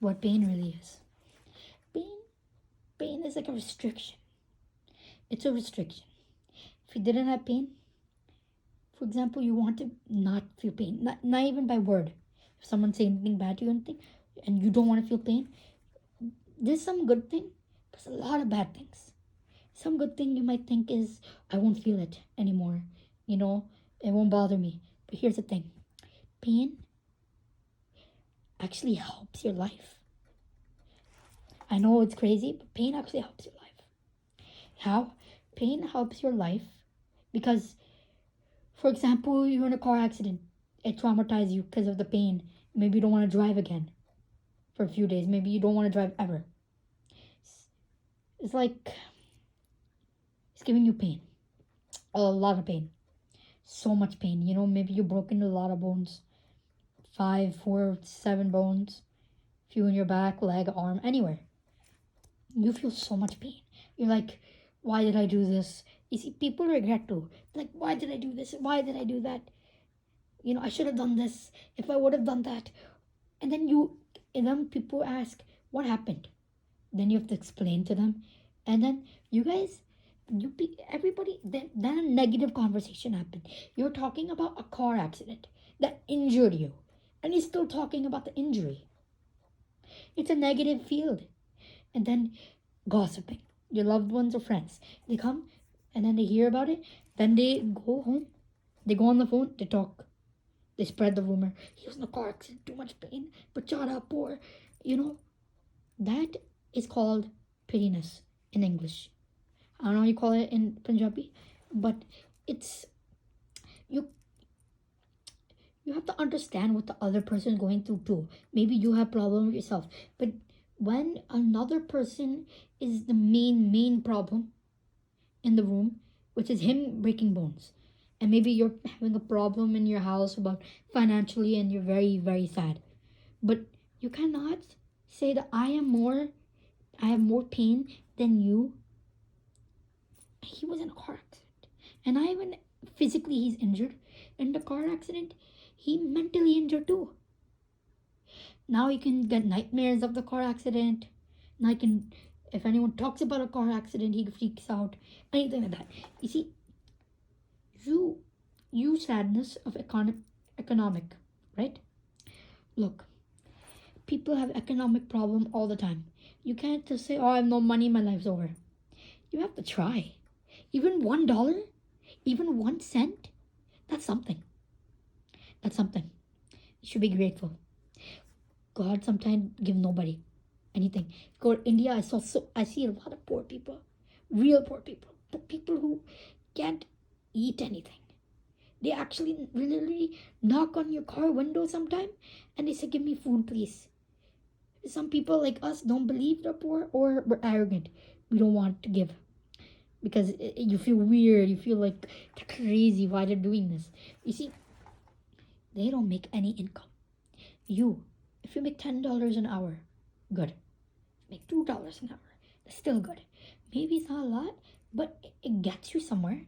what pain really is. Pain, pain is like a restriction. It's a restriction. If you didn't have pain, for example, you want to not feel pain, not even by word. If someone say anything bad to you, anything, and you don't want to feel pain, there's some good thing, but there's a lot of bad things. Some good thing you might think is, I won't feel it anymore. You know, it won't bother me. But here's the thing, pain actually helps your life. I know it's crazy, but pain actually helps your life. How? Pain helps your life because, for example, you're in a car accident. It traumatizes you because of the pain. Maybe you don't want to drive again for a few days. Maybe you don't want to drive ever. It's like it's giving you pain. A lot of pain. So much pain. You know, maybe you're broken a lot of bones. 5, 4, 7 bones. Few in your back, leg, arm, anywhere. You feel so much pain. You're like, why did I do this? You see, people regret too. Like, why did I do this? Why did I do that? You know, I should have done this. If I would have done that. And then people ask, what happened? Then you have to explain to them. And then you guys, everybody, then a negative conversation happened. You're talking about a car accident that injured you. And you're still talking about the injury. It's a negative field. And then gossiping. Your loved ones or friends. They come and then they hear about it. Then they go home. They go on the phone. They talk. They spread the rumor. He was in a car accident. Too much pain. Bachara, poor. You know, that is called pettiness in English. I don't know how you call it in Punjabi. But it's... You have to understand what the other person is going through too. Maybe you have problem with yourself. But when another person is the main problem in the room, which is him breaking bones, and maybe you're having a problem in your house about financially and you're very, very sad. But you cannot say that I have more pain than you. He was in a car accident. And I even physically he's injured. In the car accident, he mentally injured too. Now you can get nightmares of the car accident. Now you can, if anyone talks about a car accident, he freaks out. Anything like that. You see, you sadness of economic, right? Look, people have economic problem all the time. You can't just say, oh, I have no money, my life's over. You have to try. Even $1, even 1 cent, that's something. That's something. You should be grateful. God sometimes give nobody anything. Go to India, I see a lot of poor people, real poor people, people who can't eat anything. They actually literally knock on your car window sometime and they say, give me food, please. Some people like us don't believe they're poor or we're arrogant. We don't want to give because you feel weird. You feel like they're crazy why they're doing this. You see, they don't make any income. If you make $10 an hour, good. Make $2 an hour, that's still good. Maybe it's not a lot, but it gets you somewhere,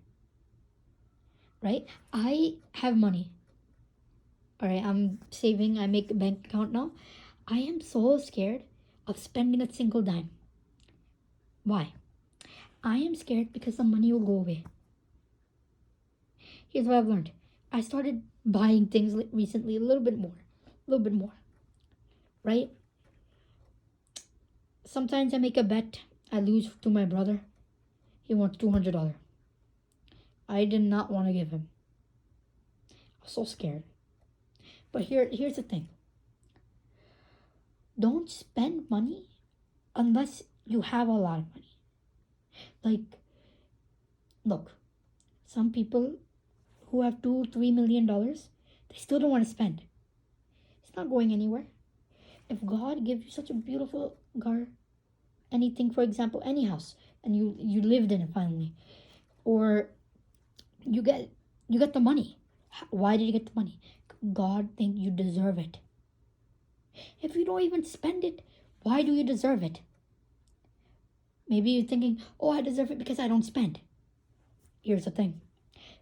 right? I have money. All right, I'm saving. I make a bank account now. I am so scared of spending a single dime. Why? I am scared because the money will go away. Here's what I've learned. I started buying things recently a little bit more, right? Sometimes I make a bet, I lose to my brother. He wants $200. I did not want to give him. I was so scared. But here's the thing. Don't spend money unless you have a lot of money. Like, look, some people who have $2-3 million, they still don't want to spend. It's not going anywhere. If God gives you such a beautiful car, anything, for example, any house, and you lived in it finally, or you get the money. Why did you get the money? God thinks you deserve it. If you don't even spend it, why do you deserve it? Maybe you're thinking, oh, I deserve it because I don't spend. Here's the thing.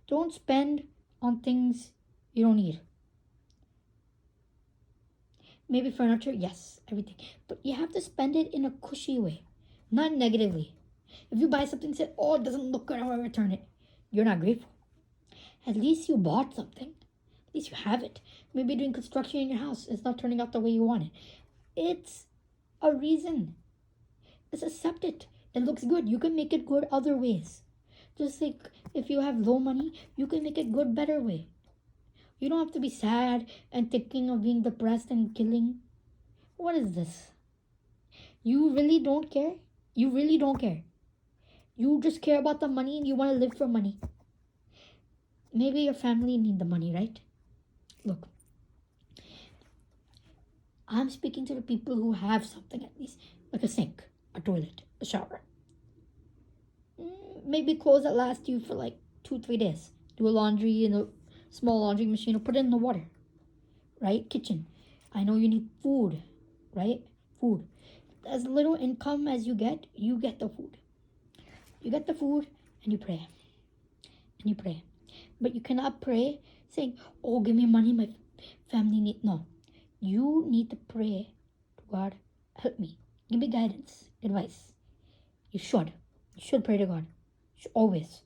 Don't spend on things you don't need. Maybe furniture, yes, everything. But you have to spend it in a cushy way, not negatively. If you buy something and say, oh, it doesn't look good, I want to return it, you're not grateful. At least you bought something. At least you have it. Maybe doing construction in your house, it's not turning out the way you want it. It's a reason. Just accept it. It looks good. You can make it good other ways. Just like if you have low money, you can make it good better way. You don't have to be sad and thinking of being depressed and killing. What is this? You really don't care? You really don't care. You just care about the money and you want to live for money. Maybe your family need the money, right? Look, I'm speaking to the people who have something at least, like a sink, a toilet, a shower. Maybe clothes that last you for like 2-3 days. Do a laundry in a small laundry machine or put it in the water, right? Kitchen. I know you need food, right? Food. As little income as you get the food. You get the food and you pray. And you pray. But you cannot pray saying, oh, give me money, my family need. No. You need to pray to God, help me. Give me guidance, advice. You should. You should pray to God. You should always.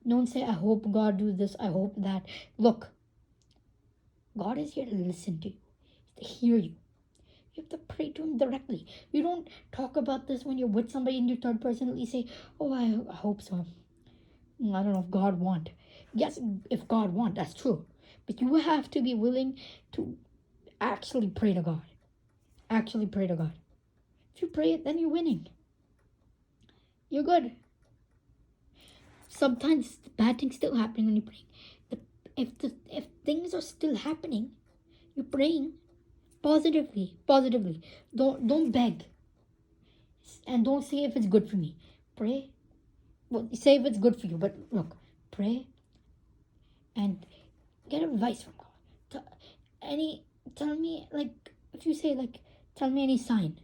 Don't say, I hope God do this, I hope that. Look, God is here to listen to you, to hear you. You have to pray to him directly. You don't talk about this when you're with somebody in your third person. At least say, oh, I hope so. I don't know if God want. Yes, if God want, that's true. But you have to be willing to actually pray to God. Actually pray to God. If you pray it, then you're winning. You're good. Sometimes bad things still happening when you're praying. If things are still happening, you're praying positively. Don't beg, and don't say if it's good for me. Pray. Well, say if it's good for you, but look, pray and get advice from God. Tell me, like, if you say, like, tell me any sign.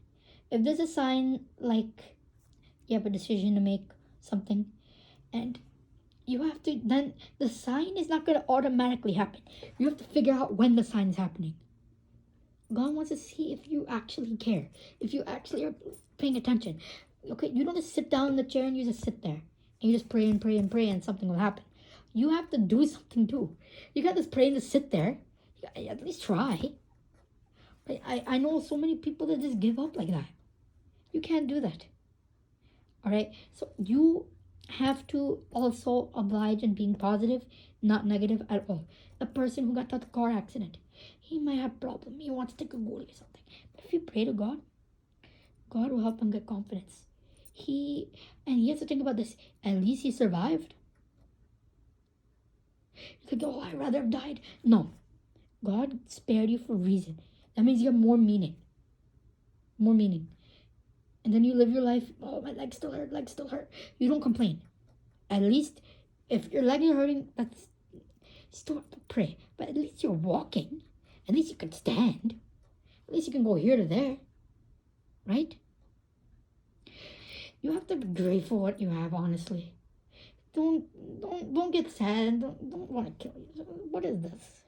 If there's a sign, like, you have a decision to make, something, and you have to, then the sign is not going to automatically happen. You have to figure out when the sign is happening. God wants to see if you actually care, if you actually are paying attention. Okay, you don't just sit down in the chair and you just sit there and you just pray and pray and pray and something will happen. You have to do something too. You can't just pray and just sit there. You at least try. I know so many people that just give up like that. You can't do that. All right, so you have to also oblige in being positive, not negative at all. The person who got out of the car accident, he might have a problem. He wants to take a goalie or something. But if you pray to God, God will help him get confidence. He has to think about this. At least he survived. He's like, oh, I'd rather have died. No. God spared you for a reason. That means you have more meaning. More meaning. And then you live your life, oh, my legs still hurt. You don't complain. At least, if your leg is hurting, that's still have to pray. But at least you're walking. At least you can stand. At least you can go here to there. Right? You have to be grateful for what you have, honestly. Don't get sad. Don't want to kill you. What is this?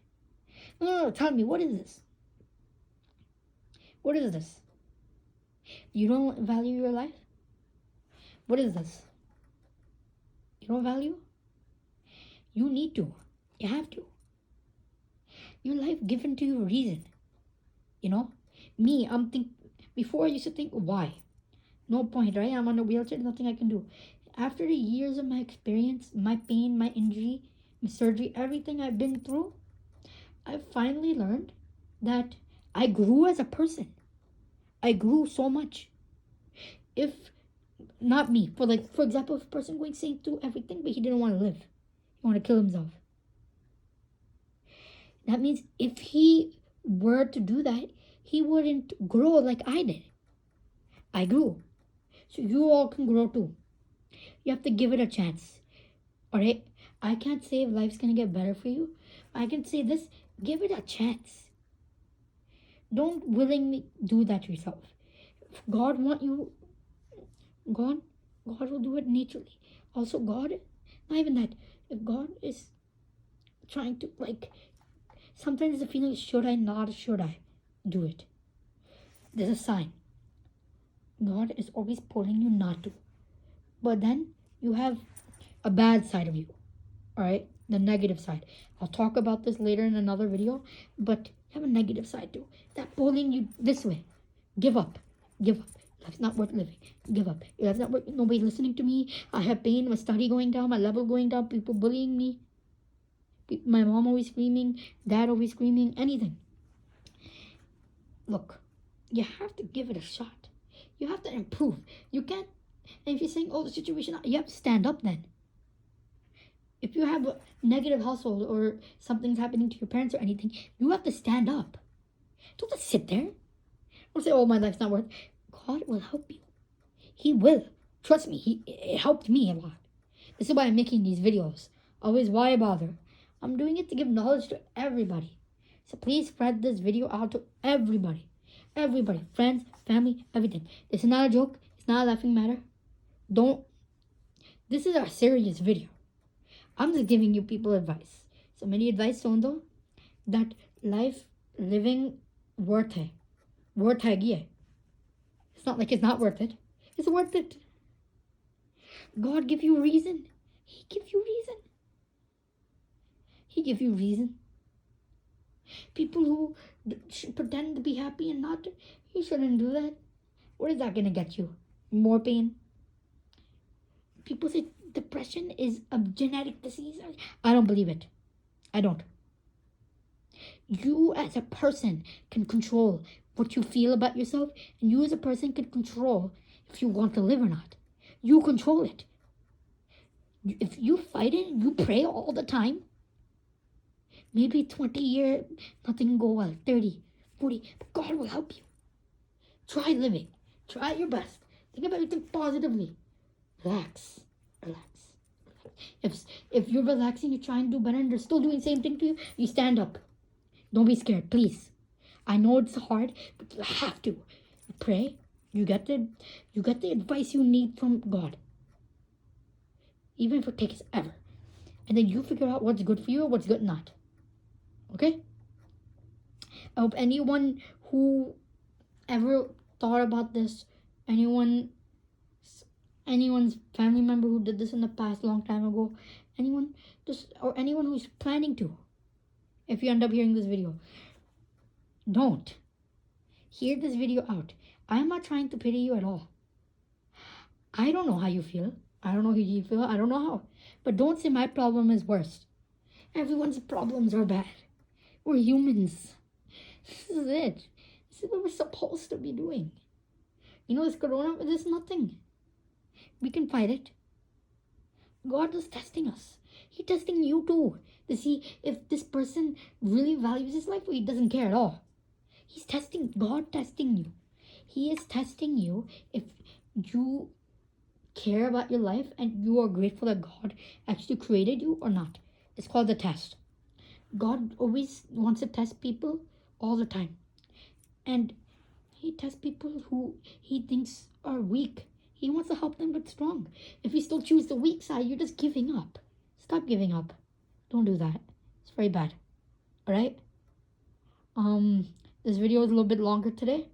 No, tell me, what is this? What is this? You don't value your life? What is this? You don't value? You need to. You have to. Your life given to you a reason. You know? Me, before I used to think, why? No point, right? I'm on a wheelchair, nothing I can do. After the years of my experience, my pain, my injury, my surgery, everything I've been through, I finally learned that I grew as a person. I grew so much. If not me, for example, if a person going saying through everything, but he didn't want to live, he wanted to kill himself. That means if he were to do that, he wouldn't grow like I did. I grew. So you all can grow too. You have to give it a chance. Alright? I can't say if life's gonna get better for you. I can say this, give it a chance. Don't willingly do that yourself. If God want you, God will do it naturally. Also, God, not even that, if God is trying to, sometimes the feeling is, should I, not should I? do it. There's a sign. God is always pulling you not to. But then you have a bad side of you. Alright? The negative side. I'll talk about this later in another video. But you have a negative side too. That pulling you this way. Give up. Give up. Life's not worth living. Give up. Life's not worth. Nobody's listening to me. I have pain. My study going down. My level going down. People bullying me. My mom always screaming. Dad always screaming. Anything. Look. You have to give it a shot. You have to improve. You can't. And if you're saying, oh, the situation, you have to stand up then. If you have a negative household or something's happening to your parents or anything, you have to stand up. Don't just sit there. Don't say, oh, my life's not worth. God will help you. He will. Trust me, it helped me a lot. This is why I'm making these videos. Always, why bother? I'm doing it to give knowledge to everybody. So please spread this video out to everybody. Everybody. Friends, family, everything. This is not a joke. It's not a laughing matter. This is a serious video. I'm just giving you people advice. So many advice though that life living worth it. Worth it. It's not like it's not worth it. It's worth it. God give you reason. He give you reason. He give you reason. People who pretend to be happy and not, you shouldn't do that. What is that gonna get you? More pain? People say depression is a genetic disease. I don't believe it. I don't. You as a person can control what you feel about yourself, and you as a person can control if you want to live or not. You control it. If you fight it, you pray all the time. Maybe 20 years, nothing go well. 30, 40, but God will help you. Try living. Try your best. Think about everything positively. Relax. If you're relaxing, you're trying to do better, and they're still doing the same thing to you, you stand up. Don't be scared, please. I know it's hard, but you have to. You pray. You get the advice you need from God. Even if it takes ever. And then you figure out what's good for you or what's good not. Okay? I hope anyone who ever thought about this, anyone's family member who did this in the past, long time ago, anyone who's planning to, if you end up hearing this video, don't hear this video out. I'm not trying to pity you at all. I don't know how you feel. I don't know how you feel. I don't know how. But don't say my problem is worse. Everyone's problems are bad. We're humans. This is it. This is what we're supposed to be doing. You know, this corona, this is nothing. We can fight it. God is testing us. He's testing you too. To see if this person really values his life or he doesn't care at all. He's testing, God testing you. He is testing you if you care about your life and you are grateful that God actually created you or not. It's called the test. God always wants to test people all the time. And he tests people who he thinks are weak. He wants to help them get strong. If you still choose the weak side, you're just giving up. Stop giving up. Don't do that. It's very bad. Alright? This video is a little bit longer today.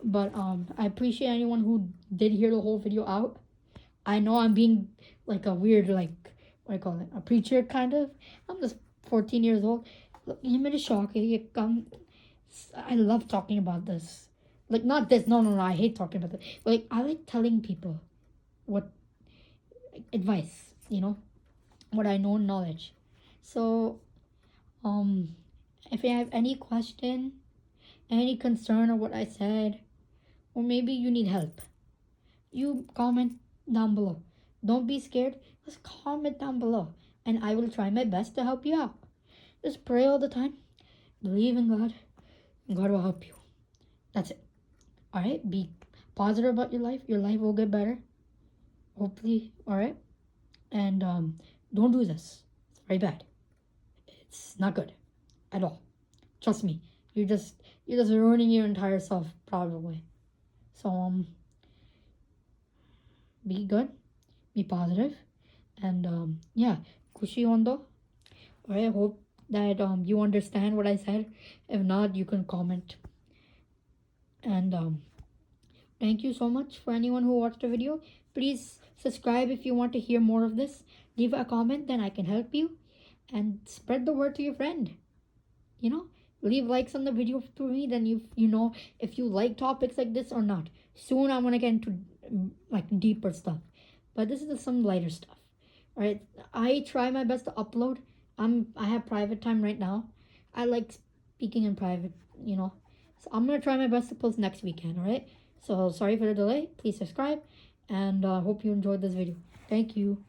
But I appreciate anyone who did hear the whole video out. I know I'm being like a weird, like, what do you call it? A preacher, kind of. I'm just 14 years old. Look, you made a shock. I love talking about this. Like, not this. No. I hate talking about this. Like, I like telling people what advice, you know, what I know, knowledge. So, if you have any question, any concern of what I said, or maybe you need help, you comment down below. Don't be scared. Just comment down below, and I will try my best to help you out. Just pray all the time. Believe in God, and God will help you. That's it. Alright? Be positive about your life. Your life will get better. Hopefully. Alright? And don't do this. It's very bad. It's not good at all. Trust me. You're just ruining your entire self, probably. So be good. Be positive. And yeah. Kushi hondo. Alright, I hope that you understand what I said. If not, you can comment And thank you so much for anyone who watched the video. Please subscribe if you want to hear more of this. Leave a comment, then I can help you. And spread the word to your friend. You know, leave likes on the video for me, then you know if you like topics like this or not. Soon I'm gonna get into like deeper stuff, but this is some lighter stuff. All right, I try my best to upload. I have private time right now. I like speaking in private, you know, so I'm gonna try my best to post next weekend. All right, so sorry for the delay. Please subscribe, and hope you enjoyed this video. Thank you.